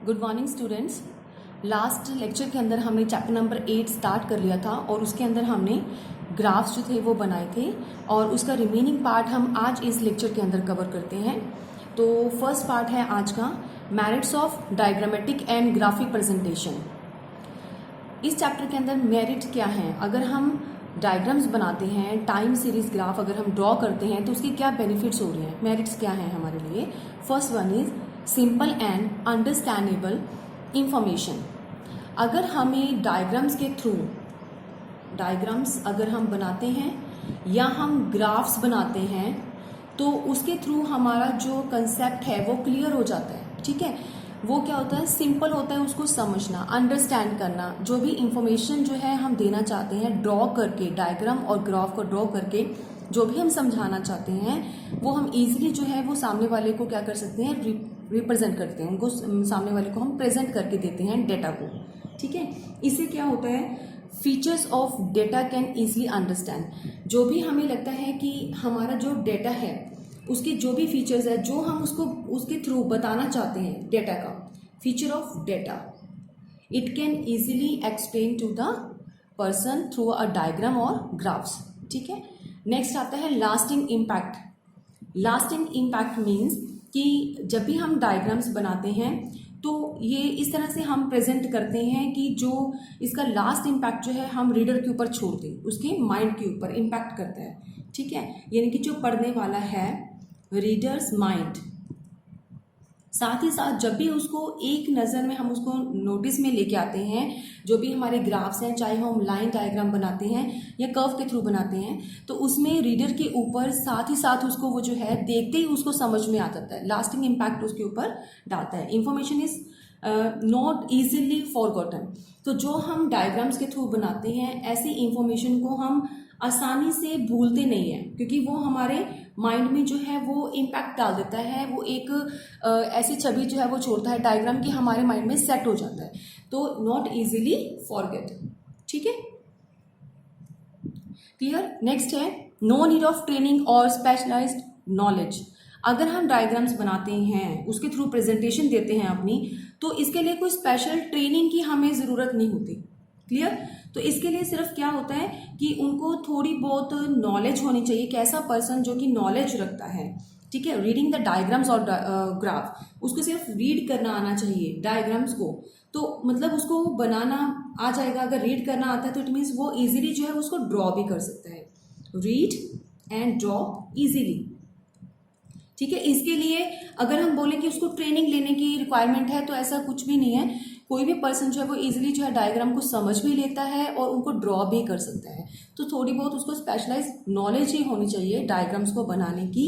Good morning students. Last lecture के अंदर हमने चैप्टर नंबर 8 स्टार्ट कर लिया था और उसके अंदर हमने ग्राफ्स जो थे वो बनाए थे और उसका रिमेनिंग पार्ट हम आज इस लेक्चर के अंदर कवर करते हैं। तो फर्स्ट पार्ट है आज का merits of diagrammatic and graphic presentation. इस चैप्टर के अंदर मेरिट क्या हैं, अगर हम डायग्राम्स बनाते हैं, टाइम सीरीज ग्राफ अगर हम ड्रॉ करते हैं तो उसके क्या बेनिफिट्स हो रहे हैं, मेरिट्स क्या हैं हमारे लिए। First one is simple and understandable information. अगर हमें डायग्राम्स के थ्रू डायग्राम्स अगर हम बनाते हैं या हम ग्राफ्स बनाते हैं तो उसके थ्रू हमारा जो कंसेप्ट है वो क्लियर हो जाता है। ठीक है, वो क्या होता है, सिंपल होता है उसको समझना, अंडरस्टैंड करना। जो भी इंफॉर्मेशन जो है हम देना चाहते हैं ड्रॉ करके, डायग्राम और ग्राफ को ड्रॉ करके जो भी हम समझाना चाहते हैं वो हम इजीली जो है वो सामने वाले को क्या कर सकते हैं, रिप्रेजेंट करते हैं, उनको सामने वाले को हम प्रेजेंट करके देते हैं डेटा को। ठीक है, इससे क्या होता है, features of data can easily understand. जो भी हमें लगता है कि हमारा जो डेटा है उसके जो भी फीचर्स है जो हम उसको उसके थ्रू बताना चाहते हैं, डेटा का feature of data, it can easily explain to the person through a diagram और ग्राफ्स। ठीक है, नेक्स्ट आता है lasting impact. Lasting impact means कि जब भी हम डायग्राम्स बनाते हैं तो ये इस तरह से हम प्रेजेंट करते हैं कि जो इसका लास्ट इम्पैक्ट जो है हम रीडर के ऊपर छोड़ दें, उसके माइंड के ऊपर इम्पैक्ट करता है। ठीक है, यानी कि जो पढ़ने वाला है, रीडर्स माइंड। साथ ही साथ जब भी उसको एक नज़र में हम उसको नोटिस में लेके आते हैं, जो भी हमारे ग्राफ्स हैं, चाहे हम लाइन डायग्राम बनाते हैं या कर्व के थ्रू बनाते हैं, तो उसमें रीडर के ऊपर साथ ही साथ उसको वो जो है देखते ही उसको समझ में आ जाता है, लास्टिंग इम्पैक्ट उसके ऊपर डालता है। Information is not easily forgotten. तो जो हम डायग्राम्स के थ्रू बनाते हैं ऐसी इंफॉर्मेशन को हम आसानी से भूलते नहीं हैं, क्योंकि वो हमारे माइंड में जो है वो इम्पैक्ट डाल देता है, वो एक ऐसी छवि जो है वो छोड़ता है डायग्राम की, हमारे माइंड में सेट हो जाता है, तो नॉट इजीली फॉरगेट। ठीक है, क्लियर। नेक्स्ट है नो नीड ऑफ ट्रेनिंग और स्पेशलाइज्ड नॉलेज। अगर हम डायग्राम्स बनाते हैं, उसके थ्रू प्रेजेंटेशन देते हैं अपनी, तो इसके लिए कोई स्पेशल ट्रेनिंग की हमें ज़रूरत नहीं होती। क्लियर। तो इसके लिए सिर्फ क्या होता है कि उनको थोड़ी बहुत नॉलेज होनी चाहिए, कैसा पर्सन जो कि नॉलेज रखता है। ठीक है, रीडिंग द डायग्राम्स और ग्राफ, उसको सिर्फ रीड करना आना चाहिए डायग्राम्स को, तो मतलब उसको बनाना आ जाएगा। अगर रीड करना आता है तो इट मीन्स वो इजीली जो है उसको ड्रॉ भी कर सकता है, रीड एंड ड्रॉ इजीली। ठीक है, इसके लिए अगर हम बोलें कि उसको ट्रेनिंग लेने की रिक्वायरमेंट है तो ऐसा कुछ भी नहीं है। कोई भी पर्सन जो है वो इजीली जो है डायग्राम को समझ भी लेता है और उनको ड्रॉ भी कर सकता है। तो थोड़ी बहुत उसको स्पेशलाइज नॉलेज ही होनी चाहिए डायग्राम्स को बनाने की।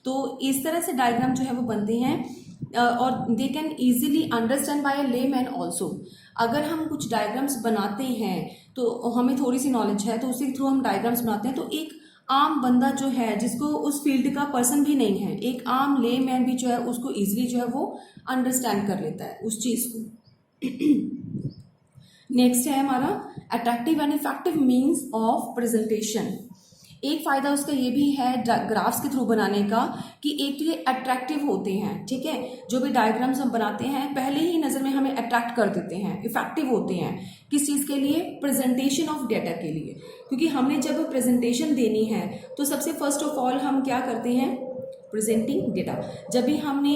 तो इस तरह से डायग्राम जो है वो बनते हैं और they can easily understand by a layman also. अगर हम कुछ डायग्राम्स बनाते हैं तो हमें थोड़ी सी नॉलेज है तो उसी के थ्रू हम डायग्राम्स बनाते हैं, तो एक आम बंदा जो है जिसको उस फील्ड का पर्सन भी नहीं है, एक आम लेमैन भी जो है उसको इजीली जो है वो अंडरस्टैंड कर लेता है उस चीज़ को। नेक्स्ट है हमारा attractive and effective means of presentation. एक फायदा उसका ये भी है ग्राफ्स के थ्रू बनाने का कि एक तो ये अट्रैक्टिव होते हैं। ठीक है, जो भी डायग्राम्स हम बनाते हैं पहले ही नज़र में हमें अट्रैक्ट कर देते हैं, इफेक्टिव होते हैं। किस चीज़ के लिए, प्रेजेंटेशन ऑफ डेटा के लिए, क्योंकि हमने जब प्रेजेंटेशन देनी है तो सबसे फर्स्ट ऑफ ऑल हम क्या करते हैं, प्रेजेंटिंग डेटा। जब भी हमने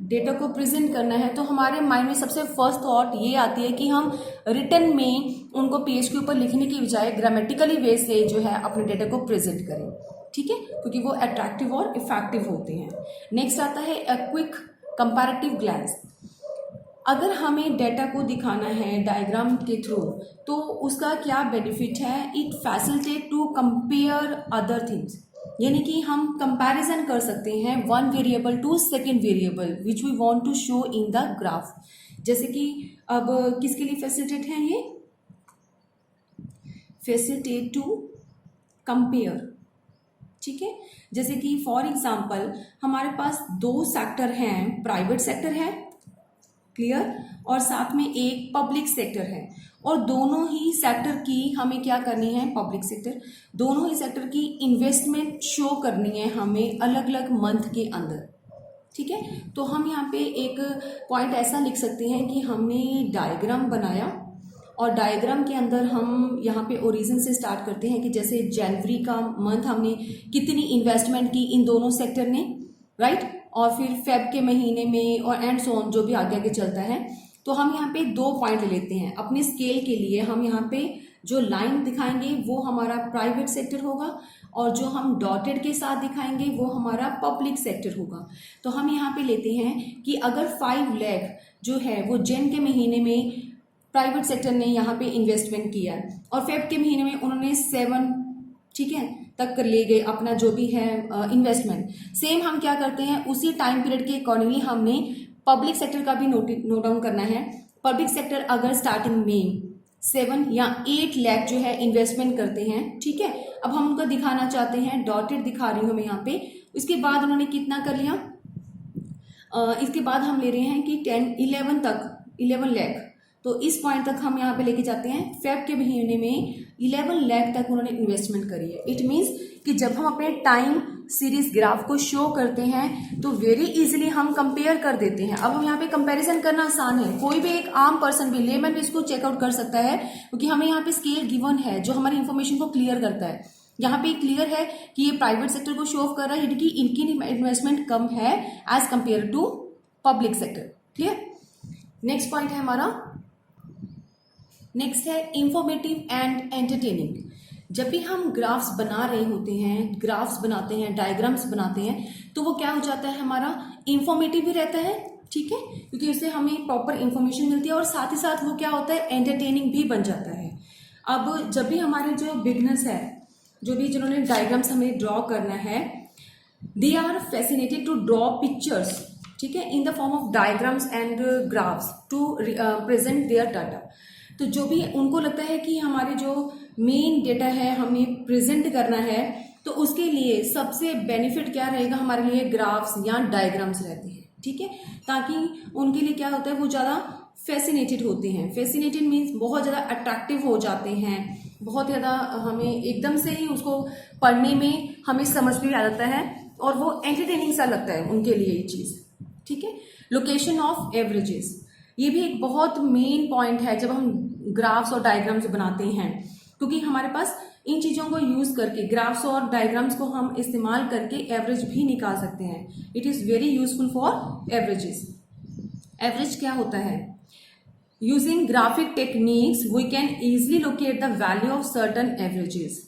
डेटा को प्रेजेंट करना है तो हमारे माइंड में सबसे फर्स्ट थॉट ये आती है कि हम रिटन में उनको पेज के ऊपर लिखने की बजाय ग्रामेटिकली वे से जो है अपने डेटा को प्रेजेंट करें। ठीक है, क्योंकि वो अट्रैक्टिव और इफेक्टिव होते हैं। नेक्स्ट आता है अ क्विक कंपैरेटिव ग्लैंस। अगर हमें डेटा को दिखाना है डायग्राम के थ्रू तो उसका क्या बेनिफिट है, it facilitate to compare other things, यानी कि हम कंपैरिजन कर सकते हैं one variable to second variable which we want to show in the graph. जैसे कि अब किसके लिए फैसिलिटेट है ये, फैसिलिटेट टू कंपेयर। ठीक है, जैसे कि फॉर एग्जांपल हमारे पास दो सेक्टर हैं, प्राइवेट सेक्टर है, क्लियर, और साथ में एक पब्लिक सेक्टर है, और दोनों ही सेक्टर की हमें क्या करनी है, पब्लिक सेक्टर, दोनों ही सेक्टर की इन्वेस्टमेंट शो करनी है हमें अलग अलग मंथ के अंदर। ठीक है। तो हम यहाँ पे एक पॉइंट ऐसा लिख सकते हैं कि हमने डायग्राम बनाया और डायग्राम के अंदर हम यहाँ पे ओरिजिन से स्टार्ट करते हैं कि जैसे जनवरी का मंथ हमने कितनी इन्वेस्टमेंट की इन दोनों सेक्टर ने, राइट, और फिर फेब के महीने में और एंड सो ऑन जो भी आगे आगे चलता है। तो हम यहाँ पे 2 पॉइंट ले लेते हैं अपने स्केल के लिए। हम यहाँ पे जो लाइन दिखाएंगे वो हमारा प्राइवेट सेक्टर होगा और जो हम डॉटेड के साथ दिखाएंगे वो हमारा पब्लिक सेक्टर होगा। तो हम यहाँ पे लेते हैं कि अगर 5 लाख जो है वो जन के महीने में प्राइवेट सेक्टर ने यहाँ पे इन्वेस्टमेंट किया है और फेब के महीने में उन्होंने 7, ठीक है, तक ले गए अपना जो भी है इन्वेस्टमेंट। सेम हम क्या करते हैं उसी टाइम पीरियड के अकॉर्डिंगली हमने पब्लिक सेक्टर का भी नोट डाउन करना है। पब्लिक सेक्टर अगर स्टार्टिंग में 7 या 8 लाख जो है इन्वेस्टमेंट करते हैं, ठीक है, अब हम उनको दिखाना चाहते हैं, डॉटेड दिखा रही हूँ मैं यहाँ पे। उसके बाद उन्होंने कितना कर लिया, इसके बाद हम ले रहे हैं कि 11 तक 11 लाख, तो इस पॉइंट तक हम यहाँ पे लेके जाते हैं। फेब के महीने में 11 लाख तक उन्होंने इन्वेस्टमेंट करी है। इट मीन्स कि जब हम अपने टाइम सीरीज ग्राफ को शो करते हैं तो वेरी इजीली हम कंपेयर कर देते हैं। अब हम यहाँ पे कंपैरिजन करना आसान है, कोई भी एक आम पर्सन भी, लेमैन भी इसको चेकआउट कर सकता है क्योंकि हमें यहाँ पे स्केल गिवन है जो हमारी इन्फॉर्मेशन को क्लियर करता है। यहाँ पे क्लियर है कि ये प्राइवेट सेक्टर को शो ऑफ कर रहा है कि इनकी इन्वेस्टमेंट कम है as compare to public sector. Clear. Next point है हमारा, नेक्स्ट है इंफॉर्मेटिव एंड एंटरटेनिंग। जब भी हम ग्राफ्स बना रहे होते हैं, ग्राफ्स बनाते हैं, डायग्राम्स बनाते हैं, तो वो क्या हो जाता है हमारा इंफॉर्मेटिव भी रहता है, ठीक है, क्योंकि उससे हमें प्रॉपर इंफॉर्मेशन मिलती है और साथ ही साथ वो क्या होता है एंटरटेनिंग भी बन जाता है। अब जब भी हमारे जो बिगनर्स है, जो भी जिन्होंने डायग्राम्स हमें ड्रॉ करना है, they are fascinated to draw pictures, ठीक है, in the form of diagrams and graphs to present their data. तो जो भी उनको लगता है कि हमारे जो मेन डेटा है हमें प्रेजेंट करना है, तो उसके लिए सबसे बेनिफिट क्या रहेगा, हमारे लिए ग्राफ्स या डायग्राम्स रहते हैं, ठीक है, ताकि उनके लिए क्या होता है वो ज़्यादा फैसिनेटेड होते हैं। फैसिनेटेड मीन्स बहुत ज़्यादा अट्रैक्टिव हो जाते हैं, बहुत ज़्यादा हमें एकदम से ही उसको पढ़ने में हमें समझ में आ जाता है और वो एंटरटेनिंग सा लगता है उनके लिए ये चीज़, ठीक है। लोकेशन ऑफ एवरेजेस, ये भी एक बहुत मेन पॉइंट है जब हम ग्राफ्स और डायग्राम्स बनाते हैं, क्योंकि हमारे पास इन चीज़ों को यूज़ करके, ग्राफ्स और डायग्राम्स को हम इस्तेमाल करके एवरेज भी निकाल सकते हैं। It is very useful for averages. Average क्या होता है, using graphic techniques we can easily locate the value of certain averages.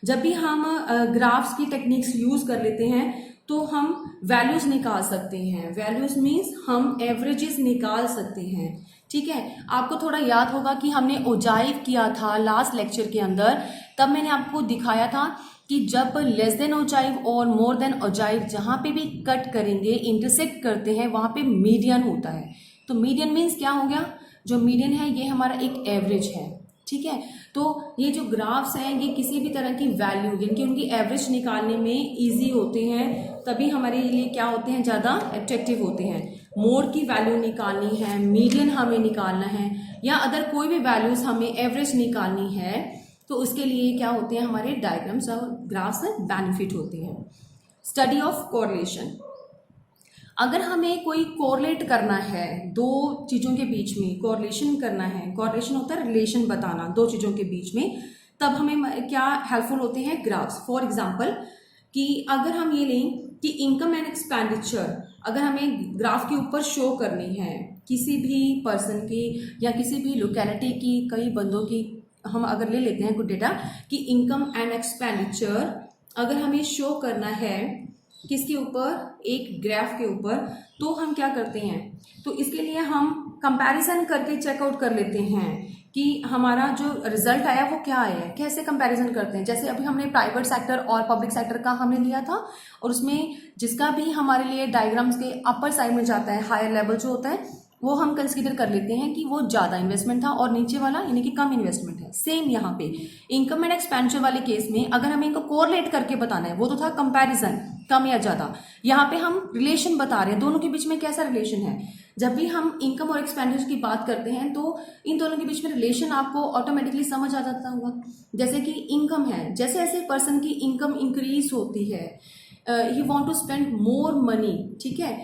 जब भी हम ग्राफ्स की टेक्निक्स यूज कर लेते हैं तो हम वैल्यूज निकाल सकते हैं। वैल्यूज मीन्स हम एवरेजेस निकाल सकते हैं, ठीक है। आपको थोड़ा याद होगा कि हमने ओजाइव किया था लास्ट लेक्चर के अंदर, तब मैंने आपको दिखाया था कि जब लेस देन ओजाइव और मोर देन ओजाइव जहाँ पे भी कट करेंगे, इंटरसेक्ट करते हैं, वहाँ पे मीडियन होता है। तो मीडियन मीन्स क्या हो गया, जो मीडियन है ये हमारा एक एवरेज है, ठीक है। तो ये जो ग्राफ्स हैं ये किसी भी तरह की वैल्यू यानी कि उनकी एवरेज निकालने में इजी होते हैं, तभी हमारे लिए क्या होते हैं, ज़्यादा अट्रैक्टिव होते हैं। मोड की वैल्यू निकालनी है, मीडियन हमें निकालना है, या अदर कोई भी वैल्यूज हमें एवरेज निकालनी है, तो उसके लिए क्या होते हैं हमारे डायग्राम्स और ग्राफ्स बेनिफिट होते हैं। स्टडी ऑफ कोरिलेशन, अगर हमें कोई कोरिलेट करना है दो चीज़ों के बीच में, कोरिलेशन करना है, कोरिलेशन होता है रिलेशन बताना दो चीज़ों के बीच में, तब हमें क्या हेल्पफुल होते हैं ग्राफ्स। फॉर एग्जांपल कि अगर हम ये लें कि इनकम एंड एक्सपेंडिचर अगर हमें ग्राफ के ऊपर शो करनी है, किसी भी पर्सन की या किसी भी लोकेलिटी की, कई बंदों की, हम अगर ले लेते हैं कुछ डेटा कि इनकम एंड एक्सपेंडिचर अगर हमें शो करना है किसके ऊपर, एक ग्राफ के ऊपर, तो हम क्या करते हैं, तो इसके लिए हम कंपैरिजन करके चेकआउट कर लेते हैं कि हमारा जो रिजल्ट आया वो क्या आया है। कैसे कंपैरिजन करते हैं, जैसे अभी हमने प्राइवेट सेक्टर और पब्लिक सेक्टर का हमने लिया था, और उसमें जिसका भी हमारे लिए डायग्राम्स के अपर साइड में जाता है, हायर लेवल जो होता है, वो हम कंसीडर कर लेते हैं कि वो ज़्यादा इन्वेस्टमेंट था और नीचे वाला यानी कि कम इन्वेस्टमेंट है। सेम यहाँ पे इनकम एंड एक्सपेंडिचर वाले केस में अगर हमें इनको कोरिलेट करके बताना है, वो तो था कंपैरिजन कम या ज़्यादा, यहाँ पे हम रिलेशन बता रहे हैं दोनों के बीच में कैसा रिलेशन है। जब भी हम इनकम और एक्सपेंडिचर की बात करते हैं तो इन दोनों के बीच में रिलेशन आपको ऑटोमेटिकली समझ आ जाता होगा। जैसे कि इनकम है, जैसे जैसे पर्सन की इनकम इंक्रीज होती है, he want to spend more money, ठीक है,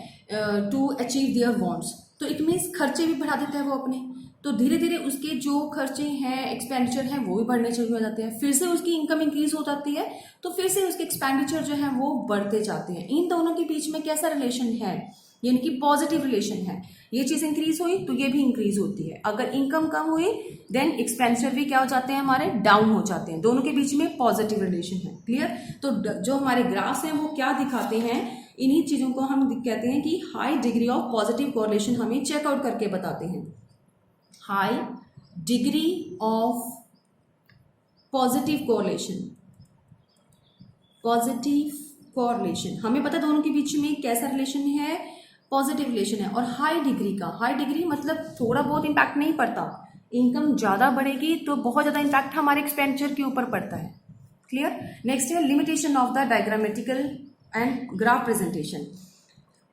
टू अचीव देयर वांट्स, तो इट मीन्स खर्चे भी बढ़ा देता है वो अपने, तो धीरे धीरे उसके जो खर्चे हैं, एक्सपेंडिचर हैं, वो भी बढ़ने शुरू हो जाते हैं। फिर से उसकी इनकम इंक्रीज हो जाती है, तो फिर से उसके एक्सपेंडिचर जो है वो बढ़ते जाते हैं। इन दोनों के बीच में कैसा रिलेशन है, यानी कि पॉजिटिव रिलेशन है। ये चीज इंक्रीज हुई तो ये भी इंक्रीज होती है। अगर इनकम कम हुई देन एक्सपेंडिचर भी क्या हो जाते हैं, हमारे डाउन हो जाते हैं। दोनों के बीच में पॉजिटिव रिलेशन है। क्लियर? तो जो हमारे ग्राफ्स हैं वो क्या दिखाते हैं, इन्हीं चीजों को हम कहते हैं कि high degree of positive correlation हमें चेकआउट करके बताते हैं। High degree of positive correlation, positive correlation हमें पता है दोनों के बीच में कैसा रिलेशन है, पॉजिटिव रिलेशन है। और हाई डिग्री का, हाई डिग्री मतलब थोड़ा बहुत इम्पैक्ट नहीं पड़ता, इनकम ज़्यादा बढ़ेगी तो बहुत ज़्यादा इम्पैक्ट हमारे एक्सपेंडिचर के ऊपर पड़ता है। क्लियर? नेक्स्ट है limitation of the diagrammatical and graph presentation.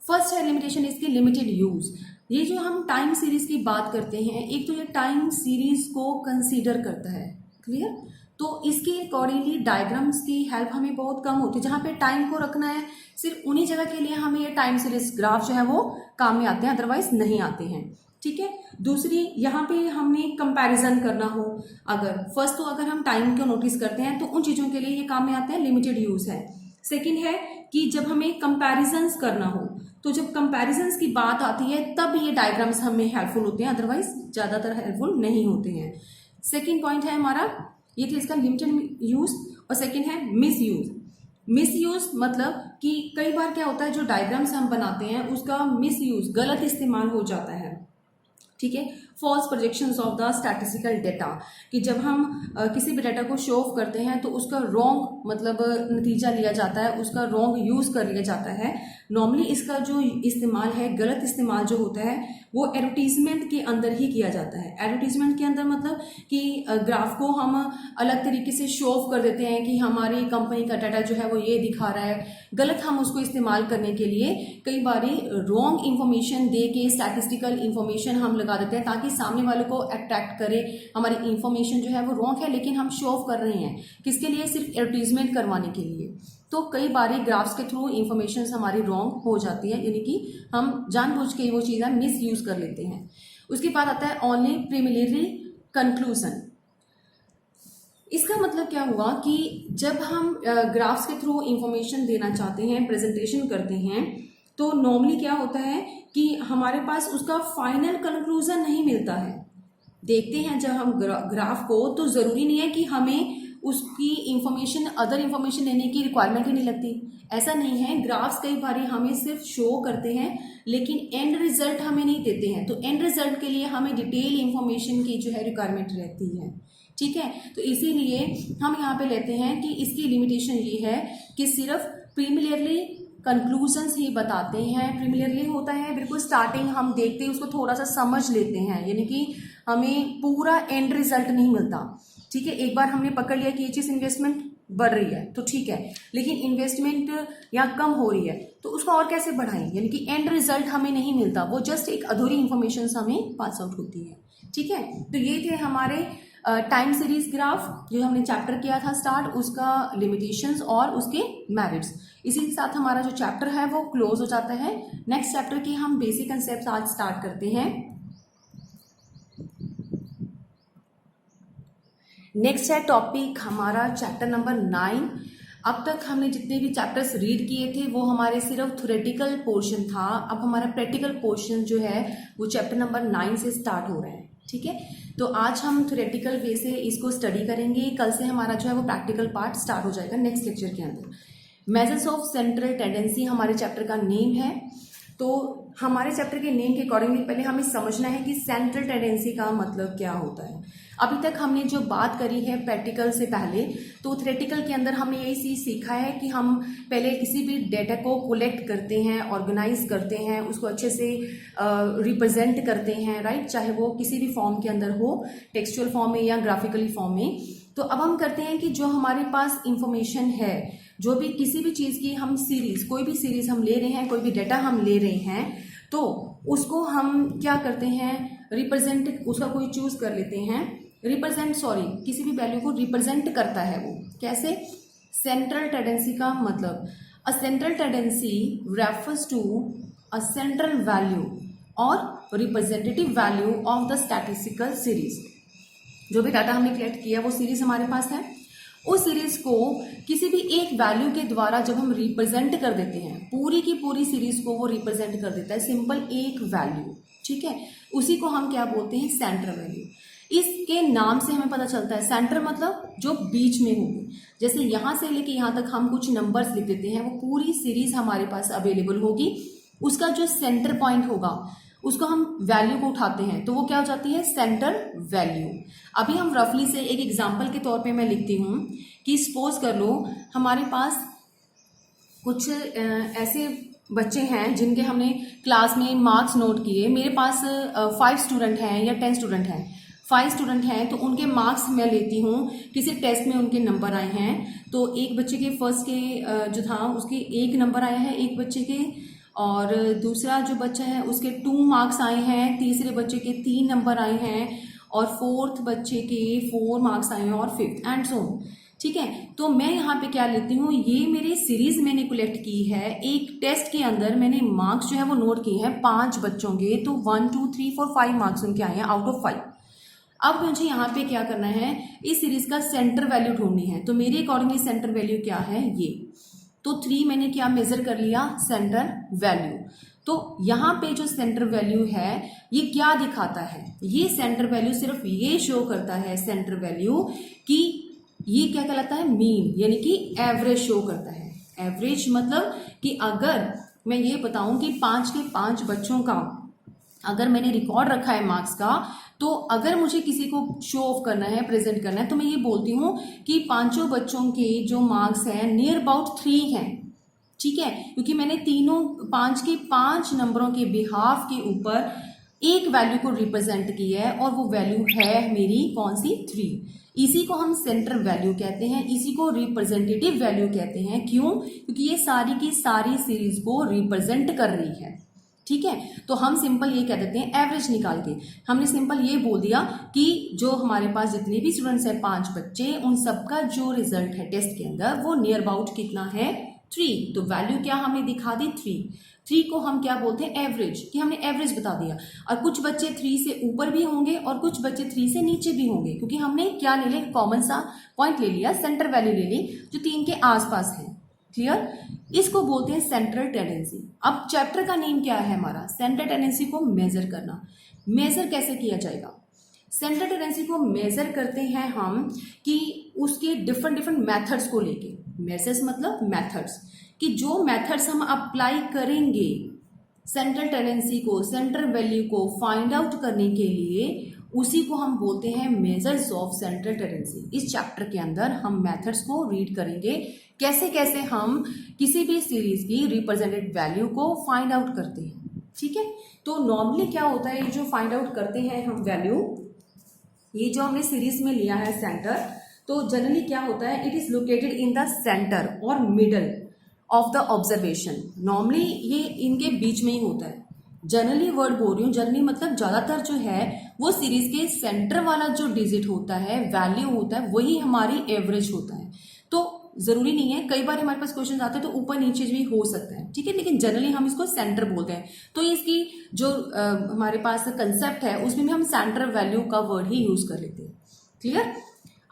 First है लिमिटेशन इसकी लिमिटेड यूज। ये जो हम टाइम सीरीज की बात करते हैं, एक तो ये टाइम सीरीज को कंसीडर करता है। क्लियर? तो इसके अकॉर्डिंगली डायग्राम्स की हेल्प हमें बहुत कम होती है। जहाँ पे टाइम को रखना है सिर्फ उन्हीं जगह के लिए हमें ये टाइम सीरीज ग्राफ जो है वो काम में आते हैं, अदरवाइज नहीं आते हैं। ठीक है? दूसरी, यहाँ पे हमें कंपैरिजन करना हो, अगर फर्स्ट तो अगर हम टाइम को नोटिस करते हैं तो उन चीज़ों के लिए ये काम में आते हैं, लिमिटेड यूज है। सेकेंड है कि जब हमें कंपैरिजन्स करना हो, तो जब कंपैरिजन्स की बात आती है तब ये डायग्राम्स हमें हेल्पफुल होते हैं, अदरवाइज ज़्यादातर हेल्पफुल नहीं होते हैं। सेकेंड पॉइंट है हमारा, ये थी इसका लिमिटेड यूज। और सेकेंड है मिस यूज। मिस यूज मतलब कि कई बार क्या होता है, जो डायग्राम्स हम बनाते हैं उसका मिस यूज, गलत इस्तेमाल हो जाता है। ठीक है? False projections of the statistical data, कि जब हम किसी भी डेटा को शो ऑफ करते हैं तो उसका रॉन्ग मतलब नतीजा लिया जाता है, उसका रॉन्ग यूज कर लिया जाता है। नॉर्मली इसका जो इस्तेमाल है, गलत इस्तेमाल जो होता है वो एडवर्टीजमेंट के अंदर ही किया जाता है। एडवर्टीजमेंट के अंदर मतलब कि ग्राफ को हम अलग तरीके से शो ऑफ कर देते हैं कि हमारी कंपनी का डाटा जो है वो ये दिखा रहा है। गलत हम उसको इस्तेमाल करने के लिए कई बारी रॉन्ग इंफॉर्मेशन दे के स्टैटिस्टिकल इंफॉर्मेशन हम लगा देते हैं ताकि सामने वाले को अट्रैक्ट करे। हमारी इंफॉर्मेशन जो है वो रॉन्ग है लेकिन हम शो ऑफ कर रहे हैं, किसके लिए? सिर्फ एडवर्टीजमेंट करवाने के लिए। तो कई बारी ग्राफ्स के थ्रू इंफॉर्मेशन हमारी रॉन्ग हो जाती है, यानी कि हम जानबूझ के वो चीज़ें मिस यूज कर लेते हैं। उसके बाद आता है ओनली प्रीलिमिनरी कंक्लूजन। इसका मतलब क्या हुआ कि जब हम ग्राफ्स के थ्रू इंफॉर्मेशन देना चाहते हैं, प्रेजेंटेशन करते हैं, तो नॉर्मली क्या होता है कि हमारे पास उसका फाइनल कंक्लूजन नहीं मिलता है। देखते हैं जब हम ग्राफ को, तो ज़रूरी नहीं है कि हमें उसकी इंफॉर्मेशन, अदर इंफॉर्मेशन लेने की रिक्वायरमेंट ही नहीं लगती। ऐसा नहीं है, ग्राफ्स कई बारी हमें सिर्फ शो करते हैं लेकिन एंड रिजल्ट हमें नहीं देते हैं। तो एंड रिजल्ट के लिए हमें डिटेल इंफॉर्मेशन की जो है रिक्वायरमेंट रहती है। ठीक है? तो इसीलिए हम यहाँ पे लेते हैं कि इसकी लिमिटेशन ये है कि सिर्फ प्रीलिमिनरी कंक्लूजन्स ही बताते हैं। प्रीलिमिनरी होता है बिल्कुल स्टार्टिंग, हम देखते हैं उसको थोड़ा सा समझ लेते हैं, यानी कि हमें पूरा एंड रिजल्ट नहीं मिलता। ठीक है? एक बार हमने पकड़ लिया कि ये चीज़ इन्वेस्टमेंट बढ़ रही है तो ठीक है, लेकिन इन्वेस्टमेंट यहाँ कम हो रही है तो उसको और कैसे बढ़ाएं, यानी कि एंड रिजल्ट हमें नहीं मिलता, वो जस्ट एक अधूरी इंफॉर्मेशन हमें पास आउट होती है। ठीक है? तो ये थे हमारे टाइम सीरीज ग्राफ जो हमने चैप्टर किया था स्टार्ट, उसका लिमिटेशंस और उसके मेरिट्स। इसी के साथ हमारा जो चैप्टर है वो क्लोज हो जाता है। नेक्स्ट चैप्टर की हम बेसिक कंसेप्ट आज स्टार्ट करते हैं। नेक्स्ट है टॉपिक हमारा चैप्टर नंबर 9। अब तक हमने जितने भी चैप्टर्स रीड किए थे वो हमारे सिर्फ थ्योरेटिकल पोर्शन था। अब हमारा प्रैक्टिकल पोर्शन जो है वो चैप्टर नंबर 9 से स्टार्ट हो रहा है। ठीक है? तो आज हम थ्योरेटिकल वे से इसको स्टडी करेंगे, कल से हमारा जो है वो प्रैक्टिकल पार्ट स्टार्ट हो जाएगा नेक्स्ट लेक्चर के अंदर। मेजर्स ऑफ सेंट्रल टेंडेंसी हमारे चैप्टर का नेम है। तो हमारे चैप्टर के नेम के अकॉर्डिंगली पहले हमें समझना है कि सेंट्रल टेंडेंसी का मतलब क्या होता है। अभी तक हमने जो बात करी है प्रैक्टिकल से पहले, तो थ्योरेटिकल के अंदर हमने यही चीज़ सीखा है कि हम पहले किसी भी डेटा को कलेक्ट करते हैं, ऑर्गेनाइज करते हैं, उसको अच्छे से रिप्रेजेंट करते हैं, राइट, चाहे वो किसी भी फॉर्म के अंदर हो, टेक्सचुअल फॉर्म में या ग्राफिकली फॉर्म में। तो अब हम करते हैं कि जो हमारे पास इंफॉर्मेशन है, जो भी किसी भी चीज़ की हम सीरीज, कोई भी सीरीज हम ले रहे हैं, कोई भी डेटा हम ले रहे हैं, तो उसको हम क्या करते हैं, रिप्रेजेंट, उसका कोई चूज कर लेते हैं, किसी भी वैल्यू को रिप्रेजेंट करता है वो कैसे। सेंट्रल टेंडेंसी का मतलब a central tendency refers to a central value और representative value of the statistical series. जो भी डाटा हमने कलेक्ट किया वो सीरीज हमारे पास है, उस सीरीज को किसी भी एक वैल्यू के द्वारा जब हम रिप्रेजेंट कर देते हैं, पूरी की पूरी सीरीज को वो रिप्रेजेंट कर देता है सिंपल एक वैल्यू, ठीक है, उसी को हम क्या बोलते हैं, सेंटर वैल्यू। इसके नाम से हमें पता चलता है, सेंटर मतलब जो बीच में होगी, जैसे यहाँ से लेके यहाँ तक हम कुछ नंबर्स लिख देते हैं, वो पूरी सीरीज हमारे पास अवेलेबल होगी, उसका जो सेंटर पॉइंट होगा उसको हम वैल्यू को उठाते हैं तो वो क्या हो जाती है, सेंटर वैल्यू। अभी हम रफली से एक एग्जांपल के तौर पे मैं लिखती हूँ कि सपोज कर लो हमारे पास कुछ ऐसे बच्चे हैं जिनके हमने क्लास में मार्क्स नोट किए। मेरे पास 5 स्टूडेंट हैं या 10 स्टूडेंट हैं, 5 स्टूडेंट हैं तो उनके मार्क्स मैं लेती हूँ, किसी टेस्ट में उनके नंबर आए हैं तो एक बच्चे के फर्स्ट के जो था उसके 1 नंबर आया है, एक बच्चे के, और दूसरा जो बच्चा है उसके 2 मार्क्स आए हैं, तीसरे बच्चे के 3 नंबर आए हैं, और फोर्थ बच्चे के 4 मार्क्स आए हैं, और फिफ्थ एंड सो ऑन, ठीक है। तो मैं यहाँ पे क्या लेती हूँ, ये मेरी सीरीज मैंने कलेक्ट की है, एक टेस्ट के अंदर मैंने मार्क्स जो है वो नोट किए हैं 5 बच्चों के, तो 1 2 3 4 5 मार्क्स उनके आए हैं आउट ऑफ 5। अब मुझे यहाँ पे क्या करना है, इस सीरीज का सेंटर वैल्यू ढूंढनी है, तो मेरे अकॉर्डिंगली सेंटर वैल्यू क्या है, ये तो 3 मैंने क्या मेजर कर लिया, सेंटर वैल्यू। तो यहाँ पे जो सेंटर वैल्यू है ये क्या दिखाता है, ये सेंटर वैल्यू सिर्फ ये शो करता है, सेंटर वैल्यू कि ये क्या कहलाता है, मीन, यानी कि एवरेज शो करता है। एवरेज मतलब कि अगर मैं ये बताऊं कि 5 के 5 बच्चों का अगर मैंने रिकॉर्ड रखा है मार्क्स का, तो अगर मुझे किसी को शो ऑफ करना है, प्रेजेंट करना है, तो मैं ये बोलती हूँ कि 5 बच्चों के जो मार्क्स हैं नियर अबाउट 3 हैं, ठीक है, क्योंकि मैंने तीनों 5 के 5 नंबरों के बिहाफ के ऊपर एक वैल्यू को रिप्रेजेंट किया है और वो वैल्यू है मेरी कौन सी, 3। इसी को हम सेंटर वैल्यू कहते हैं, इसी को रिप्रेजेंटेटिव वैल्यू कहते हैं। क्यों, क्योंकि ये सारी की सारी सीरीज को रिप्रेजेंट कर रही है, ठीक है। तो हम सिंपल ये कह देते हैं, एवरेज निकाल के हमने सिंपल ये बोल दिया कि जो हमारे पास जितने भी स्टूडेंट्स हैं 5 बच्चे, उन सबका जो रिजल्ट है टेस्ट के अंदर वो नियर अबाउट कितना है, 3। तो वैल्यू क्या हमने दिखा दी, 3 को हम क्या बोलते हैं, एवरेज, कि हमने एवरेज बता दिया। और कुछ बच्चे 3 से ऊपर भी होंगे और कुछ बच्चे 3 से नीचे भी होंगे, क्योंकि हमने क्या ले लिया, कॉमन सा पॉइंट ले लिया, सेंटर वैल्यू ले ली जो 3 के आसपास है। क्लियर, इसको बोलते हैं सेंट्रल टेंडेंसी। अब चैप्टर का नेम क्या है हमारा, सेंट्रल टेंडेंसी को मेजर करना। मेजर कैसे किया जाएगा, सेंट्रल टेंडेंसी को मेजर करते हैं हम कि उसके डिफरेंट मेथड्स को लेके, मेजर्स मतलब मेथड्स, कि जो मेथड्स हम अप्लाई करेंगे सेंट्रल टेंडेंसी को, सेंट्रल वैल्यू को फाइंड आउट करने के लिए, उसी को हम बोलते हैं मेजर्स ऑफ सेंट्रल टेंडेंसी। इस चैप्टर के अंदर हम मेथड्स को रीड करेंगे, कैसे कैसे हम किसी भी सीरीज की रिप्रेजेंटेड वैल्यू को फाइंड आउट करते हैं, ठीक है। तो नॉर्मली क्या होता है, जो फाइंड आउट करते हैं हम वैल्यू, ये जो हमने सीरीज में लिया है सेंटर, तो जनरली क्या होता है, it is located in the centre और middle of the observation. Normally ये इनके बीच में ही होता है, जनरली वर्ड बोल रही हूँ, जनरली मतलब ज्यादातर जो है वो सीरीज के सेंटर वाला जो डिजिट होता है, वैल्यू होता है, वही हमारी एवरेज होता है। तो जरूरी नहीं है, कई बार हमारे पास क्वेश्चन आते हैं तो ऊपर नीचे भी हो सकता है, ठीक है, लेकिन जनरली हम इसको सेंटर बोलते हैं। तो इसकी जो हमारे पास कंसेप्ट है उसमें भी हम सेंटर वैल्यू का वर्ड ही यूज कर लेते हैं। क्लियर,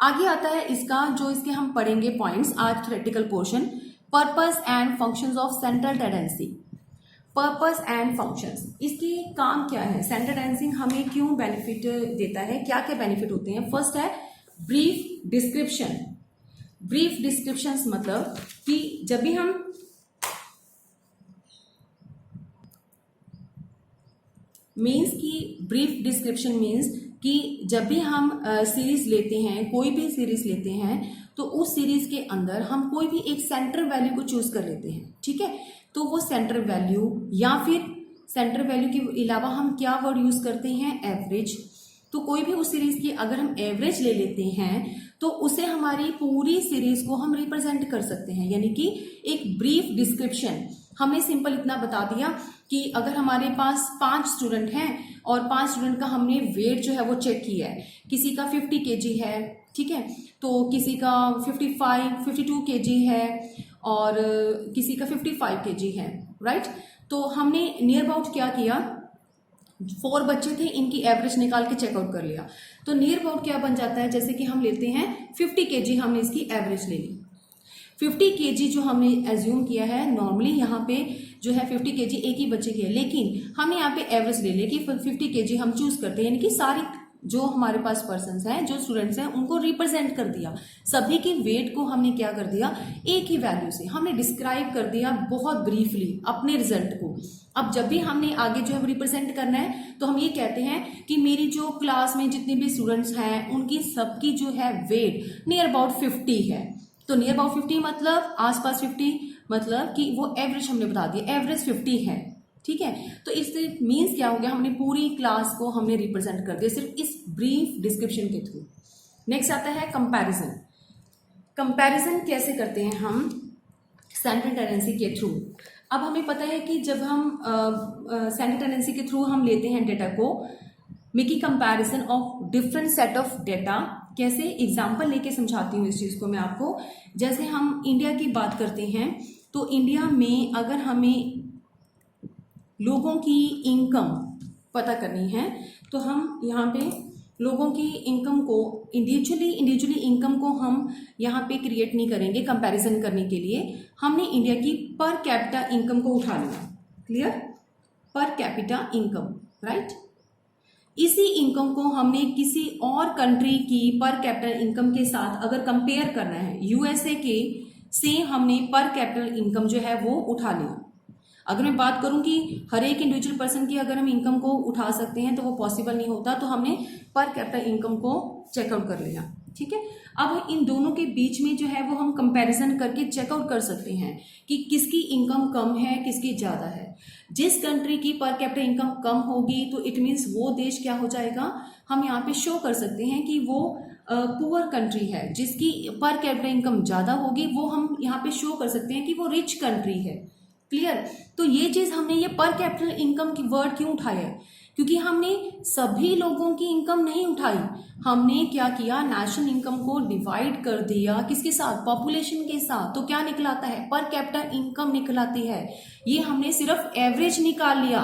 आगे आता है इसका जो इसके हम पढ़ेंगे पॉइंट्स आज theoretical portion, purpose and functions of central tendency. Purpose and functions, इसके काम क्या है, सेंट्रल टेंडेंसी हमें क्यों बेनिफिट देता है, क्या क्या बेनिफिट होते हैं। फर्स्ट है ब्रीफ डिस्क्रिप्शन। ब्रीफ डिस्क्रिप्शंस मतलब कि जब भी हम मीन्स की ब्रीफ डिस्क्रिप्शन मीन्स कि जब भी हम सीरीज लेते हैं, कोई भी सीरीज लेते हैं, तो उस सीरीज के अंदर हम कोई भी एक सेंटर वैल्यू को चूज कर लेते हैं, ठीक है। तो वो सेंटर वैल्यू या फिर सेंटर वैल्यू के अलावा हम क्या वर्ड यूज करते हैं, एवरेज। तो कोई भी उस सीरीज की अगर हम एवरेज ले लेते हैं तो उसे हमारी पूरी सीरीज को हम रिप्रेजेंट कर सकते हैं, यानी कि एक ब्रीफ डिस्क्रिप्शन। हमने सिंपल इतना बता दिया कि अगर हमारे पास 5 स्टूडेंट हैं और 5 स्टूडेंट का हमने वेट जो है वो चेक किया है, किसी का 50 kg है, ठीक है, तो किसी का 55 52 kg है, और किसी का 55 kg है, राइट। तो हमने नियर अबाउट क्या किया, 4 बच्चे थे, इनकी एवरेज निकाल के चेकआउट कर लिया। तो नियर अबाउट क्या बन जाता है, जैसे कि हम लेते हैं 50 kg, हमने इसकी एवरेज ले ली। 50 kg जो हमने एज्यूम किया है, नॉर्मली यहाँ पे जो है 50 kg एक ही बच्चे की है, लेकिन हमने यहाँ पे एवरेज ले लिया कि 50 kg हम चूज करते हैं, यानी कि सारी जो हमारे पास पर्सन्स हैं, जो स्टूडेंट्स हैं, उनको रिप्रेजेंट कर दिया। सभी की वेट को हमने क्या कर दिया, एक ही वैल्यू से हमने डिस्क्राइब कर दिया बहुत ब्रीफली अपने रिजल्ट को। अब जब भी हमने आगे जो है रिप्रेजेंट करना है, तो हम ये कहते हैं कि मेरी जो क्लास में जितने भी स्टूडेंट्स हैं, उनकी सबकी जो है वेट नियर अबाउट 50 है। तो नियर अबाउट 50 मतलब आसपास 50, मतलब कि वो एवरेज हमने बता दिया, एवरेज 50 है, ठीक है। तो इससे मीन्स क्या हो गया, हमने पूरी क्लास को हमने रिप्रेजेंट कर दिया सिर्फ इस ब्रीफ डिस्क्रिप्शन के थ्रू। नेक्स्ट आता है कंपैरिजन। कंपैरिजन कैसे करते हैं हम, सेंट्रल टेंडेंसी के थ्रू। अब हमें पता है कि जब हम सेंट्रल टेंडेंसी के थ्रू हम लेते हैं डेटा को, making comparison of different set of data. कैसे, एग्जाम्पल लेके समझाती हूँ इस चीज़ को मैं आपको। जैसे हम इंडिया की बात करते हैं, तो इंडिया में अगर हमें लोगों की इनकम पता करनी है, तो हम यहाँ पे लोगों की इनकम को इंडिविजुअली इनकम को हम यहाँ पे क्रिएट नहीं करेंगे कंपैरिजन करने के लिए। हमने इंडिया की पर कैपिटा इनकम को उठा लिया, clear, per capita income, right. इसी इनकम को हमने किसी और कंट्री की पर कैपिटल इनकम के साथ अगर कंपेयर करना है, यूएसए के से हमने पर कैपिटल इनकम जो है वो उठा लिया। अगर मैं बात करूं कि हर एक इंडिविजुअल पर्सन की अगर हम इनकम को उठा सकते हैं, तो वो पॉसिबल नहीं होता, तो हमने पर कैपिटल इनकम को चेकआउट कर लिया, ठीक है। अब इन दोनों के बीच में जो है वो हम कंपैरिजन करके चेकआउट कर सकते हैं कि किसकी इनकम कम है, किसकी ज़्यादा है। जिस कंट्री की पर कैपिटल इनकम कम होगी, तो इट मीन्स वो देश क्या हो जाएगा, हम यहाँ पे शो कर सकते हैं कि वो पुअर कंट्री है। जिसकी पर कैपिटल इनकम ज़्यादा होगी, वो हम यहाँ पे शो कर सकते हैं कि वो रिच कंट्री है, क्लियर। तो ये चीज़ हमने ये पर कैपिटल इनकम की वर्ड क्यों उठाया है, क्योंकि हमने सभी लोगों की इनकम नहीं उठाई। हमने क्या किया, नेशनल इनकम को डिवाइड कर दिया किसके साथ, पॉपुलेशन के साथ। तो क्या निकलाता है, पर कैपिटल इनकम निकलाती है। ये हमने सिर्फ एवरेज निकाल लिया,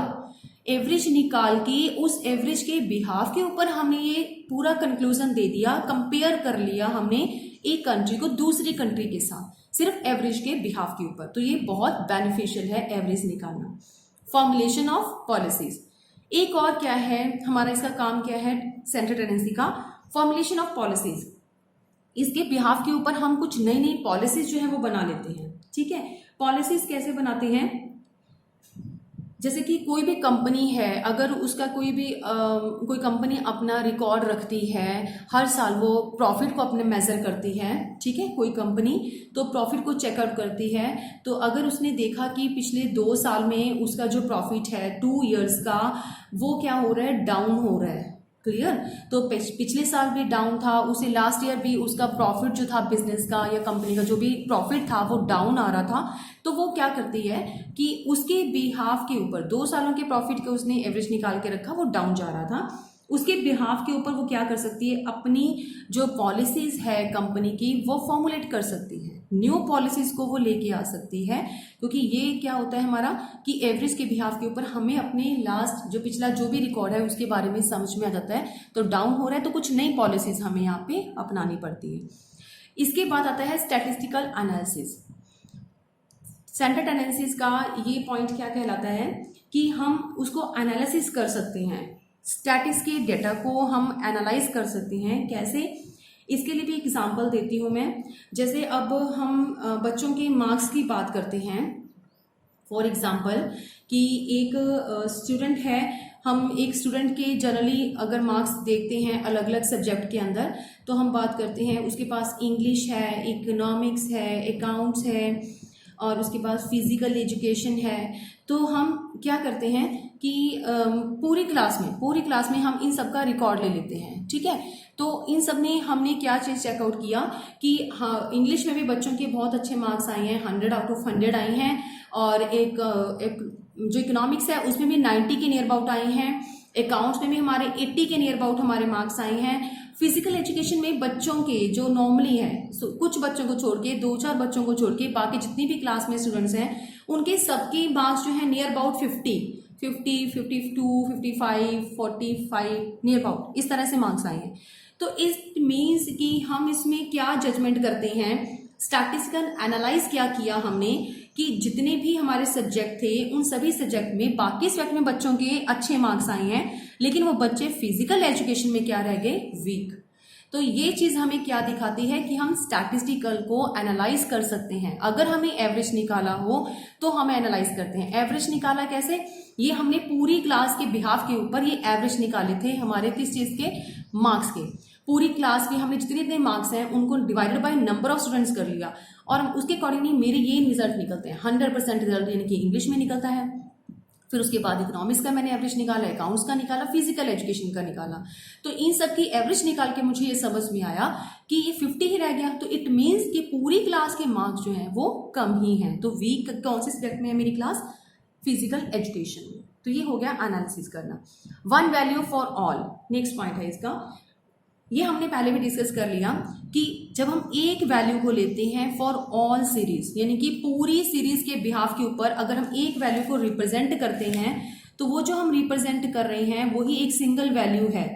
एवरेज निकाल के उस एवरेज के बिहाफ के ऊपर हमने ये पूरा कंक्लूजन दे दिया, कंपेयर कर लिया हमने एक कंट्री को दूसरी कंट्री के साथ, सिर्फ एवरेज के बिहाफ के ऊपर। तो ये बहुत बेनिफिशियल है एवरेज निकालना। फॉर्मुलेशन ऑफ पॉलिसीज, एक और क्या है हमारा, इसका काम क्या है सेंट्रल टेंडेंसी का, फॉर्मुलेशन ऑफ पॉलिसीज। इसके बिहाफ के ऊपर हम कुछ नई नई पॉलिसीज जो है वो बना लेते हैं, ठीक है। पॉलिसीज कैसे बनाते हैं, जैसे कि कोई भी कंपनी है, अगर उसका कोई कंपनी अपना रिकॉर्ड रखती है, हर साल वो प्रॉफिट को अपने मेजर करती है, ठीक है। कोई कंपनी तो प्रॉफिट को चेकआउट करती है, तो अगर उसने देखा कि पिछले 2 साल में उसका जो प्रॉफिट है 2 इयर्स का, वो क्या हो रहा है, डाउन हो रहा है, क्लियर। तो पिछले साल भी डाउन था, उसे लास्ट ईयर भी उसका प्रॉफिट जो था बिजनेस का या कंपनी का जो भी प्रॉफिट था वो डाउन आ रहा था, तो वो क्या करती है कि उसके बिहाफ के ऊपर 2 सालों के प्रॉफिट के उसने एवरेज निकाल के रखा, वो डाउन जा रहा था, उसके बिहाफ के ऊपर वो क्या कर सकती है, अपनी जो पॉलिसीज है कंपनी की वो फॉर्मुलेट कर सकती है, न्यू पॉलिसीज को वो लेके आ सकती है। क्योंकि ये क्या होता है हमारा कि एवरेज के बिहाफ के ऊपर हमें अपने लास्ट जो पिछला जो भी रिकॉर्ड है उसके बारे में समझ में आ जाता है, तो डाउन हो रहा है तो कुछ नई पॉलिसीज हमें यहाँ पे अपनानी पड़ती है। इसके बाद आता है स्टैटिस्टिकल एनालिसिस। सेंट्रल टेंडेंसीज का ये पॉइंट क्या कहलाता है कि हम उसको एनालिसिस कर सकते हैं, स्टैटिस के डेटा को हम एनालाइज कर सकते हैं। कैसे, इसके लिए भी एग्जांपल देती हूँ मैं। जैसे अब हम बच्चों के मार्क्स की बात करते हैं, फॉर एग्जांपल कि एक स्टूडेंट है, हम एक स्टूडेंट के जनरली अगर मार्क्स देखते हैं अलग अलग सब्जेक्ट के अंदर, तो हम बात करते हैं उसके पास इंग्लिश है, इकोनॉमिक्स है, अकाउंट्स है, और उसके पास फिजिकल एजुकेशन है। तो हम क्या करते हैं कि पूरी क्लास में हम इन सब का रिकॉर्ड ले लेते हैं, ठीक है। तो इन सब में हमने क्या चीज़ चेकआउट किया कि हाँ, इंग्लिश में भी बच्चों के बहुत अच्छे मार्क्स आए हैं, 100 आउट ऑफ 100 आए हैं, और एक जो इकोनॉमिक्स है उसमें भी 90 के नियर अबाउट आए हैं, अकाउंट्स में भी हमारे 80 के नियर अबाउट हमारे मार्क्स आए हैं। फिजिकल एजुकेशन में बच्चों के जो नॉर्मली है, कुछ बच्चों को छोड़ के, 2-4 बच्चों को छोड़ के बाकी जितनी भी क्लास में स्टूडेंट्स हैं उनके सबके मार्क्स जो है नियर अबाउट 50, 52, 55, 45 नियर अबाउट इस तरह से मार्क्स आए हैं। तो इट मीन्स कि हम इसमें क्या जजमेंट करते हैं, स्टैटिस्टिकल एनालाइज क्या किया हमने कि जितने भी हमारे सब्जेक्ट थे उन सभी सब्जेक्ट में, बाकी सब्जेक्ट में बच्चों के अच्छे मार्क्स आए हैं, लेकिन वो बच्चे फिजिकल एजुकेशन में क्या रह गए, वीक। तो ये चीज हमें क्या दिखाती है कि हम स्टैटिस्टिकल को एनालाइज कर सकते हैं। अगर हमें एवरेज निकाला हो तो हम एनालाइज करते हैं। एवरेज निकाला कैसे, ये हमने पूरी क्लास के बिहाफ के ऊपर ये एवरेज निकाले थे हमारे किस चीज के, मार्क्स के। पूरी क्लास के हमने जितने जितने मार्क्स हैं उनको divided by number of students कर लिया और उसके अकॉर्डिंगली मेरे ये रिजल्ट निकलते हैं। 100% रिजल्ट यानी कि इंग्लिश में निकलता है। फिर उसके बाद इकोनॉमिक्स का मैंने एवरेज निकाला, अकाउंट्स का निकाला, फिजिकल एजुकेशन का निकाला। तो इन सब की एवरेज निकाल के मुझे ये समझ में आया कि ये 50 ही रह गया। तो इट मीन्स कि पूरी क्लास के मार्क्स जो हैं वो कम ही हैं। तो वीक कौन से सब्जेक्ट में है मेरी क्लास, फिजिकल एजुकेशन में। तो ये हो गया एनालिसिस करना। One value for all, next point है इसका। ये हमने पहले भी डिस्कस कर लिया कि जब हम एक वैल्यू को लेते हैं फॉर ऑल सीरीज, यानी कि पूरी सीरीज के बिहाफ के ऊपर अगर हम एक वैल्यू को रिप्रेजेंट करते हैं तो वो जो हम रिप्रेजेंट कर रहे हैं वही एक सिंगल वैल्यू है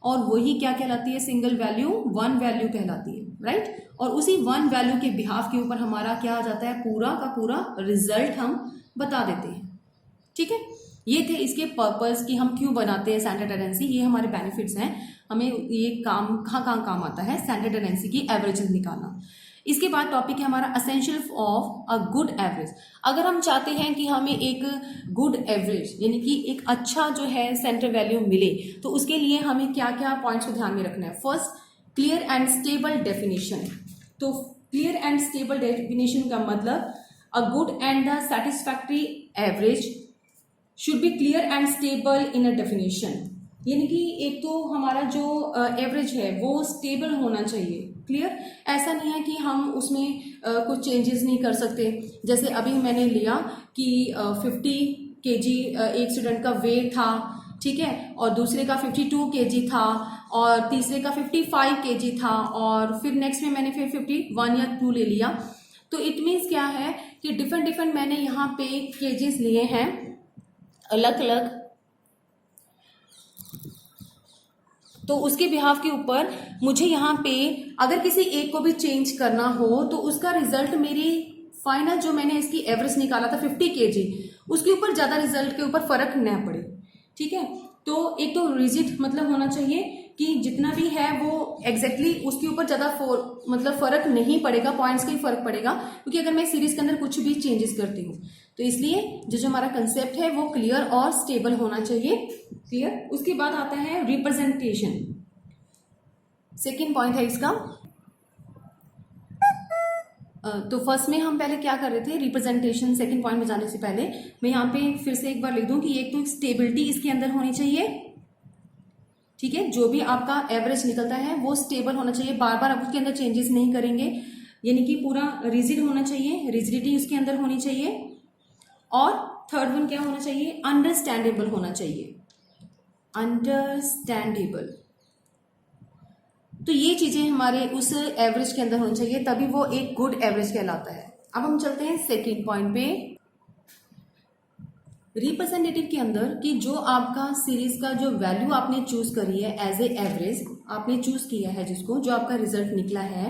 और वही क्या कहलाती है, सिंगल वैल्यू, वन वैल्यू कहलाती है, राइट। और उसी वन वैल्यू के बिहाफ के ऊपर हमारा क्या आ जाता है, पूरा का पूरा रिजल्ट हम बता देते हैं। ठीक है, ये थे इसके पर्पस कि हम क्यों बनाते हैं स्टैंडर्ड टेंडेंसी। ये हमारे बेनिफिट्स हैं, हमें ये काम कहाँ काम आता है, स्टैंडर्ड टेंडेंसी की एवरेजेस निकालना। इसके बाद टॉपिक है हमारा essential of a good average. अगर हम चाहते हैं कि हमें एक गुड एवरेज यानी कि एक अच्छा जो है सेंटर वैल्यू मिले तो उसके लिए हमें क्या क्या पॉइंट्स को ध्यान में रखना है। First, clear and stable definition. तो क्लियर एंड स्टेबल डेफिनेशन का मतलब a good and the satisfactory average should B clear and stable in a definition. यानी कि एक तो हमारा जो एवरेज है वो स्टेबल होना चाहिए, क्लियर। ऐसा नहीं है कि हम उसमें कुछ चेंजेस नहीं कर सकते। जैसे अभी मैंने लिया कि 50 kg एक स्टूडेंट का वेट था, ठीक है, और दूसरे का 52 kg था और तीसरे का 55 kg था और फिर नेक्स्ट में मैंने फिर 51 या 2 ले लिया। तो इट मीन्स क्या है कि डिफरेंट मैंने यहाँ पे केजेस लिए हैं अलग अलग। तो उसके बिहाफ के ऊपर मुझे यहाँ पे अगर किसी एक को भी चेंज करना हो तो उसका रिजल्ट मेरी फाइनल जो मैंने इसकी एवरेज निकाला था 50 kg उसके ऊपर ज्यादा रिजल्ट के ऊपर फर्क न पड़े। ठीक है, तो एक तो रिजिड मतलब होना चाहिए कि जितना भी है वो एग्जैक्टली उसके ऊपर ज्यादा मतलब फर्क नहीं पड़ेगा, पॉइंट्स का ही फर्क पड़ेगा, क्योंकि अगर मैं सीरीज के अंदर कुछ भी चेंजेस करती हूँ तो इसलिए जो हमारा कंसेप्ट है वो क्लियर और स्टेबल होना चाहिए। क्लियर। उसके बाद आता है रिप्रेजेंटेशन, सेकेंड पॉइंट है इसका। तो फर्स्ट में हम पहले क्या कर रहे थे, रिप्रेजेंटेशन। सेकंड पॉइंट में जाने से पहले मैं यहाँ पे फिर से एक बार लिख दूं कि एक तो स्टेबिलिटी इसके अंदर होनी चाहिए। ठीक है, जो भी आपका एवरेज निकलता है वो स्टेबल होना चाहिए, बार बार आप उसके अंदर चेंजेस नहीं करेंगे, यानी कि पूरा रिजिड होना चाहिए, रिजिडिटी उसके अंदर होनी चाहिए। और थर्ड वन क्या होना चाहिए, अंडरस्टैंडेबल होना चाहिए, अंडरस्टैंडेबल। तो ये चीजें हमारे उस एवरेज के अंदर होनी चाहिए, तभी वो एक गुड एवरेज कहलाता है। अब हम चलते हैं सेकंड पॉइंट पे, रिप्रेजेंटेटिव के अंदर कि जो आपका सीरीज का जो वैल्यू आपने चूज करी है एज ए एवरेज, आपने चूज किया है जिसको, जो आपका रिजल्ट निकला है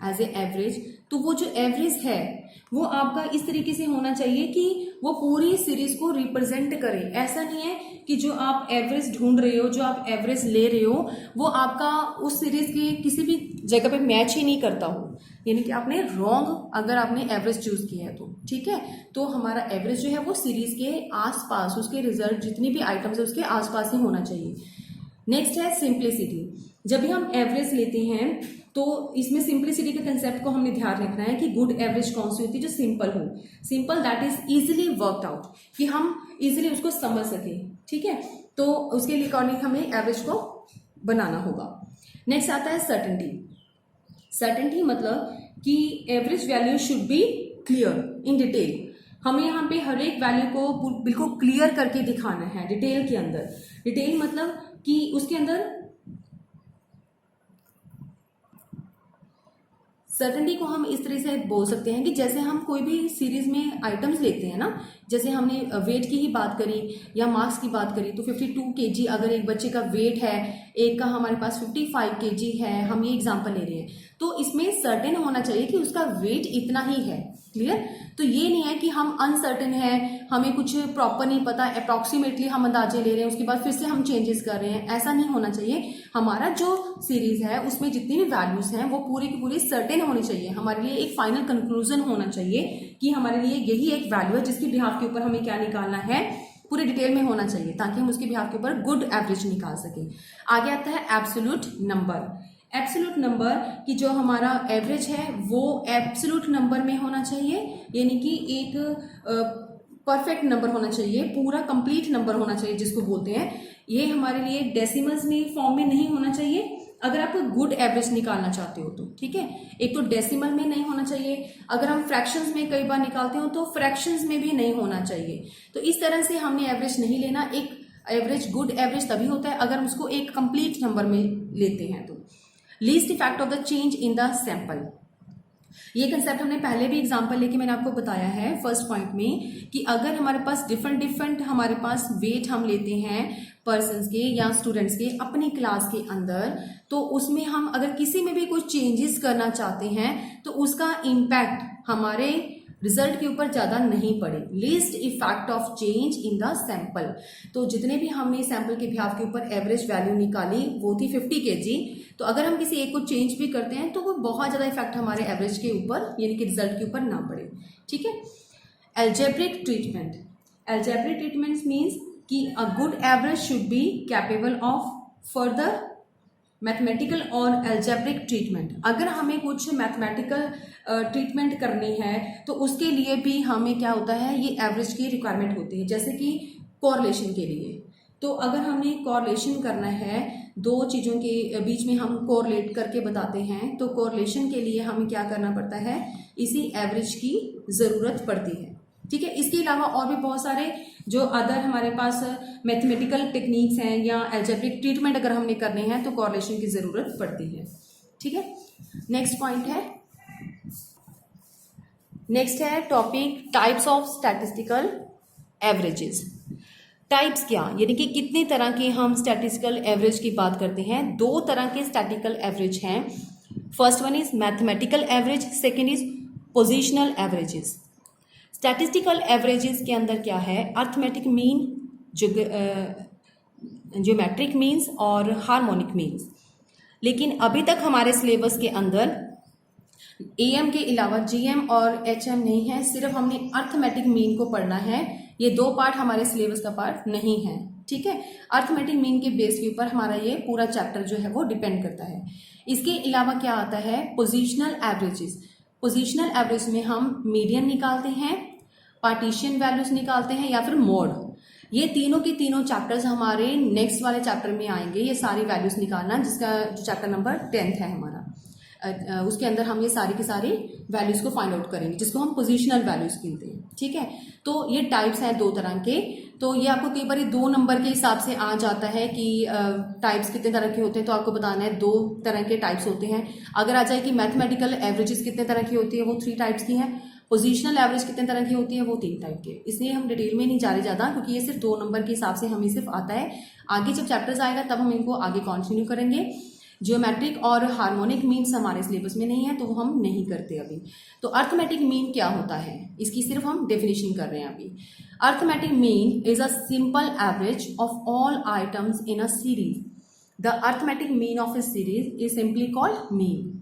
एज ए एवरेज, तो वो जो एवरेज है वो आपका इस तरीके से होना चाहिए कि वो पूरी सीरीज को रिप्रेजेंट करे। ऐसा नहीं है कि जो आप एवरेज ढूंढ रहे हो, जो आप एवरेज ले रहे हो, वो आपका उस सीरीज के किसी भी जगह पे मैच ही नहीं करता हो, यानी कि आपने रॉन्ग अगर आपने एवरेज चूज किया है तो। ठीक है, तो हमारा एवरेज जो है वो सीरीज के आसपास, उसके रिजल्ट जितनी भी आइटम्स है उसके आसपास ही होना चाहिए। नेक्स्ट है सिंप्लिसिटी। जब भी हम एवरेज लेते हैं तो इसमें सिंप्लिसिटी के कंसेप्ट को हमने ध्यान रखना है कि गुड एवरेज कौन सी होती है, जो सिंपल हो, simple that is easily worked out, कि हम इजिली उसको समझ सकें। ठीक है, तो उसके लिए अकॉर्डिंग हमें एवरेज को बनाना होगा। नेक्स्ट आता है सर्टेनिटी। सर्टेनिटी मतलब कि average value should be clear in detail, हमें यहाँ पे हर एक वैल्यू को बिल्कुल क्लियर करके दिखाना है डिटेल के अंदर। डिटेल मतलब कि उसके अंदर सर्टेनिटी को हम इस तरह से बोल सकते हैं कि जैसे हम कोई भी सीरीज में आइटम्स लेते हैं ना, जैसे हमने वेट की ही बात करी या मार्क्स की बात करी, तो 52 kg अगर एक बच्चे का वेट है, एक का हमारे पास 55 kg है, हम ये एग्जांपल ले रहे हैं, तो इसमें सर्टेन होना चाहिए कि उसका वेट इतना ही है। क्लियर? तो ये नहीं है कि हम अनसर्टेन है, हमें कुछ प्रॉपर नहीं पता, अप्रॉक्सीमेटली हम अंदाजे ले रहे हैं, उसके बाद फिर से हम चेंजेस कर रहे हैं, ऐसा नहीं होना चाहिए। हमारा जो सीरीज है उसमें जितनी भी वैल्यूज हैं वो पूरी की पूरी सर्टेन होनी चाहिए। हमारे लिए एक फाइनल कंक्लूजन होना चाहिए कि हमारे लिए यही एक वैल्यू है जिसके बिहाफ के ऊपर हमें क्या निकालना है, पूरे डिटेल में होना चाहिए, ताकि हम उसके बिहाफ के ऊपर गुड एवरेज निकाल सकें। आगे आता है एब्सोल्यूट नंबर। एब्सोल्यूट नंबर की जो हमारा एवरेज है वो एब्सोल्यूट नंबर में होना चाहिए, यानी कि एक परफेक्ट नंबर होना चाहिए, पूरा कंप्लीट नंबर होना चाहिए जिसको बोलते हैं। ये हमारे लिए डेसिमल्स में फॉर्म में नहीं होना चाहिए अगर आप गुड एवरेज निकालना चाहते हो तो, ठीक है। एक तो डेसिमल में नहीं होना चाहिए, अगर हम फ्रैक्शंस में कई बार निकालते हो तो फ्रैक्शंस में भी नहीं होना चाहिए। तो इस तरह से हमने एवरेज नहीं लेना। एक एवरेज गुड एवरेज तभी होता है अगर हम उसको एक कंप्लीट नंबर में लेते हैं। तो least effect of the change in the sample, ये कंसेप्ट हमने पहले भी एग्जांपल लेके मैंने आपको बताया है फर्स्ट पॉइंट में कि अगर हमारे पास डिफरेंट हमारे पास वेट हम लेते हैं पर्सन्स के या स्टूडेंट्स के अपनी क्लास के अंदर, तो उसमें हम अगर किसी में भी कुछ चेंजेस करना चाहते हैं तो उसका इम्पैक्ट हमारे रिजल्ट के ऊपर ज़्यादा नहीं पड़े। Least effect of change in the sample, तो जितने भी हमने सैंपल के बिहाफ के ऊपर एवरेज वैल्यू निकाली वो थी 50 kg, तो अगर हम किसी एक को चेंज भी करते हैं तो वो बहुत ज़्यादा इफेक्ट हमारे एवरेज के ऊपर यानी कि रिजल्ट के ऊपर ना पड़े, ठीक है। Algebraic treatment, algebraic treatment means कि a good average should be capable of further mathematical और एल्जेब्रिक ट्रीटमेंट। अगर हमें कुछ मैथमेटिकल ट्रीटमेंट करनी है तो उसके लिए भी हमें क्या होता है, ये एवरेज की रिक्वायरमेंट होती है। जैसे कि कोरिलेशन के लिए, तो अगर हमें कोरिलेशन करना है, दो चीज़ों के बीच में हम कोरिलेट करके बताते हैं, तो कोरिलेशन के लिए हमें क्या करना पड़ता है, इसी एवरेज की ज़रूरत पड़ती है, ठीक है। इसके अलावा और भी बहुत सारे जो अदर हमारे पास मैथमेटिकल टेक्निक्स हैं या एल्जेब्रिक ट्रीटमेंट अगर हमने करने हैं तो कोरिलेशन की ज़रूरत पड़ती है, ठीक है। नेक्स्ट पॉइंट है, नेक्स्ट है topic types of statistical averages. Types क्या, यानी कि कितने तरह के हम स्टैटिस्टिकल एवरेज की बात करते हैं। दो तरह के स्टैटिस्टिकल एवरेज हैं। First one is mathematical average, second is positional averages. Statistical averages के अंदर क्या है, अर्थमेटिक मीन, ज्योमेट्रिक मीन्स और हार्मोनिक मीन्स। लेकिन अभी तक हमारे सिलेबस के अंदर एएम के अलावा जीएम और एचएम नहीं है, सिर्फ हमने अर्थमेटिक मीन को पढ़ना है। ये दो पार्ट हमारे सिलेबस का पार्ट नहीं है, ठीक है। अर्थमेटिक मीन के बेस के ऊपर हमारा ये पूरा चैप्टर जो है वो डिपेंड करता है। इसके अलावा क्या आता है, पोजिशनल एवरेजेस। पोजिशनल एवरेज में हम मीडियन निकालते हैं, पार्टीशन वैल्यूज निकालते हैं या फिर मोड। ये तीनों के तीनों चैप्टर्स हमारे नेक्स्ट वाले चैप्टर में आएंगे, ये सारी वैल्यूज निकालना, जिसका जो चैप्टर नंबर 10 है हमारा, उसके अंदर हम ये सारी की सारी वैल्यूज को फाइंड आउट करेंगे, जिसको हम पोजिशनल वैल्यूज कहते हैं, ठीक है। तो ये टाइप्स हैं दो तरह के। तो ये आपको कई बार 2 नंबर के हिसाब से आ जाता है कि टाइप्स कितने तरह के होते हैं, तो आपको बताना है 2 तरह के टाइप्स होते हैं। अगर आ जाए कि मैथमेटिकल एवरेजेस कितने तरह की होती है, वो 3 टाइप्स की हैं। पोजिशनल एवरेज कितने तरह की होती है, वो 3 टाइप के। इसलिए हम डिटेल में नहीं जा रहे ज़्यादा, क्योंकि ये सिर्फ 2 नंबर के हिसाब से हमें सिर्फ आता है। आगे जब चैप्टर्स आएगा तब हम इनको आगे कंटिन्यू करेंगे। जियोमेट्रिक और हार्मोनिक मीन्स हमारे सिलेबस में नहीं है, तो वो हम नहीं करते अभी। तो अर्थमेटिक मीन क्या होता है, इसकी सिर्फ हम डेफिनेशन कर रहे हैं अभी। Arithmetic mean is a simple average of all items in a series. The arithmetic mean of A series is simply called mean.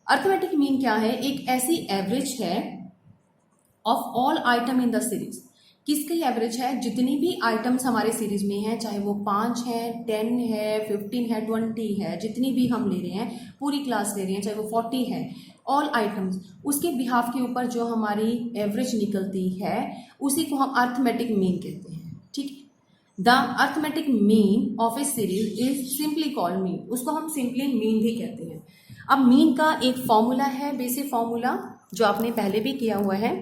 Arithmetic mean क्या है, एक ऐसी एवरेज है of all item in the series. किसकी average है, जितनी भी items हमारे सीरीज में हैं, चाहे वो 5 है, 10 है, 15 है, 20 है, जितनी भी हम ले रहे हैं, पूरी क्लास ले रहे हैं, चाहे वो 40 है, ऑल आइटम्स, उसके बिहाफ के ऊपर जो हमारी एवरेज निकलती है उसी को हम अर्थमेटिक मीन कहते हैं, ठीक है। The arithmetic mean of A series is simply called mean. उसको हम सिंपली मीन भी कहते हैं। अब मीन का एक फॉर्मूला है, बेसिक फॉर्मूला, जो आपने पहले भी किया हुआ है।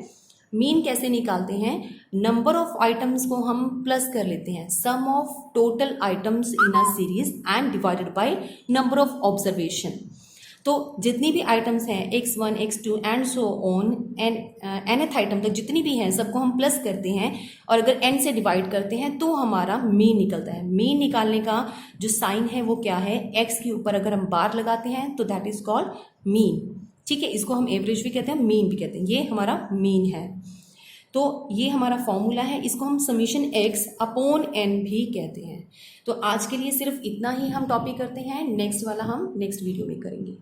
मीन कैसे निकालते हैं? नंबर ऑफ आइटम्स को हम प्लस कर लेते हैं, sum of total items in a series and divided by number of observation. तो जितनी भी आइटम्स हैं x1 x2 and so on nth item तक जितनी भी हैं सबको हम प्लस करते हैं और अगर n से डिवाइड करते हैं तो हमारा मीन निकलता है। मीन निकालने का जो साइन है वो क्या है? x के ऊपर अगर हम बार लगाते हैं तो दैट इज कॉल्ड मीन। ठीक है, इसको हम एवरेज भी कहते हैं, मीन भी कहते हैं, ये हमारा मीन है। तो ये हमारा फॉर्मूला है, इसको हम समीशन x अपॉन n भी कहते हैं। तो आज के लिए सिर्फ इतना ही हम टॉपिक करते हैं, नेक्स्ट वाला हम नेक्स्ट वीडियो में करेंगे।